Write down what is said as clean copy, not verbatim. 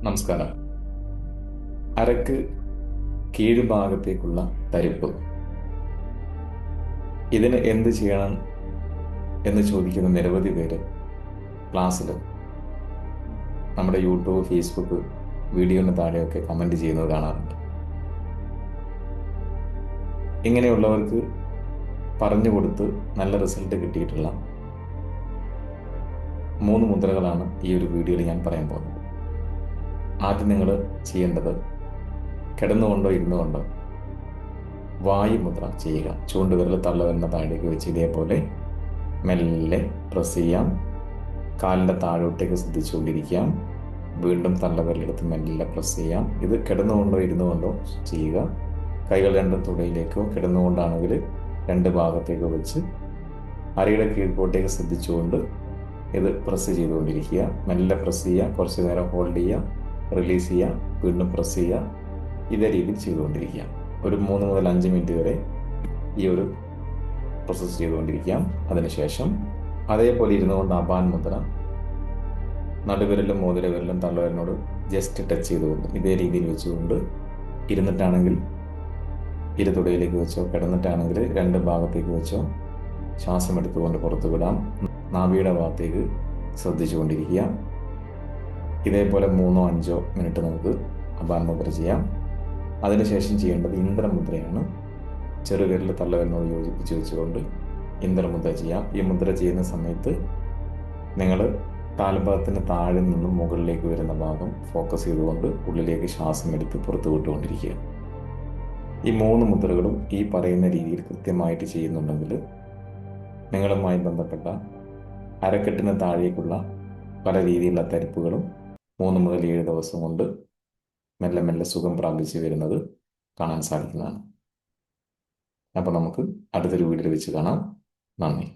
നമസ്കാരം. അരക്ക് കീഴ്ഭാഗത്തേക്കുള്ള തരിപ്പ്, ഇതിന് എന്ത് ചെയ്യണം എന്ന് ചോദിക്കുന്ന നിരവധി പേര് ക്ലാസ്സിൽ നമ്മുടെ യൂട്യൂബ്, ഫേസ്ബുക്ക് വീഡിയോന് താഴെയൊക്കെ കമൻറ്റ് ചെയ്യുന്നത് കാണാറുണ്ട്. ഇങ്ങനെയുള്ളവർക്ക് പറഞ്ഞു കൊടുത്ത് നല്ല റിസൾട്ട് കിട്ടിയിട്ടുള്ള 3 മുദ്രകളാണ് ഈ ഒരു വീഡിയോയിൽ ഞാൻ പറയാൻ പോകുന്നത്. ആദ്യം നിങ്ങൾ ചെയ്യേണ്ടത്, കിടന്നുകൊണ്ടോ ഇരുന്നുകൊണ്ടോ വായുമുദ്ര ചെയ്യുക. ചൂണ്ടുവിരൽ തള്ളവിരലിന് താഴേക്ക് വെച്ച് ഇതേപോലെ മെല്ലെ പ്രസ് ചെയ്യാം. കാലിൻ്റെ താഴോട്ടേക്ക് ശ്രദ്ധിച്ചുകൊണ്ടിരിക്കാം. വീണ്ടും തള്ളവിരലെടുത്ത് മെല്ലെ പ്രസ് ചെയ്യാം. ഇത് കിടന്നുകൊണ്ടോ ഇരുന്നുകൊണ്ടോ ചെയ്യുക. കൈകൾ രണ്ടും തുടയിലേക്കോ, കിടന്നുകൊണ്ടാണെങ്കിൽ 2 ഭാഗത്തേക്കോ വെച്ച് അരയുടെ കീഴ്പോട്ടേക്ക് ശ്രദ്ധിച്ചുകൊണ്ട് ഇത് പ്രസ് ചെയ്തുകൊണ്ടിരിക്കുക. മെല്ലെ പ്രസ് ചെയ്യുക, കുറച്ച് നേരം ഹോൾഡ് ചെയ്യുക, റിലീസ് ചെയ്യുക, വീണ്ടും പ്രസ് ചെയ്യുക. ഇതേ രീതിയിൽ ചെയ്തുകൊണ്ടിരിക്കുക. ഒരു 3 മുതൽ 5 മിനിറ്റ് വരെ ഈ ഒരു പ്രോസസ്സ് ചെയ്തുകൊണ്ടിരിക്കാം. അതിനുശേഷം അതേപോലെ ഇരുന്നുകൊണ്ട് അപാൻ മുദ്ര, നടുവിരലും മോതിരവിരലും തള്ളവിരലിനോട് ജസ്റ്റ് ടച്ച് ചെയ്തുകൊണ്ട് ഇതേ രീതിയിൽ വെച്ചുകൊണ്ട്, ഇരുന്നിട്ടാണെങ്കിൽ ഇരുതുടയിലേക്ക് വെച്ചോ, കിടന്നിട്ടാണെങ്കിൽ 2 ഭാഗത്തേക്ക് വെച്ചോ ശ്വാസം എടുത്തുകൊണ്ട് പുറത്തു വിടാം. നാഭിയുടെ ഭാഗത്തേക്ക് ശ്രദ്ധിച്ചുകൊണ്ടിരിക്കുക. ഇതേപോലെ 3-5 മിനിറ്റ് നമുക്ക് അപാൻ മുദ്ര ചെയ്യാം. അതിനുശേഷം ചെയ്യേണ്ടത് ഇന്ദ്രമുദ്രയാണ്. ചെറുവിരൽ തള്ളവിരലിനോട് യോജിപ്പിച്ച് വെച്ചുകൊണ്ട് ഇന്ദ്രമുദ്ര ചെയ്യാം. ഈ മുദ്ര ചെയ്യുന്ന സമയത്ത് നിങ്ങൾ കാൽഭാഗത്തിന് താഴെ നിന്നും മുകളിലേക്ക് വരുന്ന ഭാഗം ഫോക്കസ് ചെയ്തുകൊണ്ട് ഉള്ളിലേക്ക് ശ്വാസം എടുത്ത് പുറത്തു വിട്ടുകൊണ്ടിരിക്കുക. ഈ 3 മുദ്രകളും ഈ പറയുന്ന രീതിയിൽ കൃത്യമായിട്ട് ചെയ്യുന്നുണ്ടെങ്കിൽ നിങ്ങളുമായി ബന്ധപ്പെട്ട അരക്കെട്ടിന് താഴേക്കുള്ള പല രീതിയിലുള്ള തരിപ്പുകളും 3 മുതൽ 7 ദിവസം കൊണ്ട് മെല്ലെ മെല്ലെ സുഖം പ്രാപിച്ച് വരുന്നത് കാണാൻ സാധിക്കുന്നതാണ്. അപ്പോൾ നമുക്ക് അടുത്തൊരു വീഡിയോയിൽ വെച്ച് കാണാം. നന്ദി.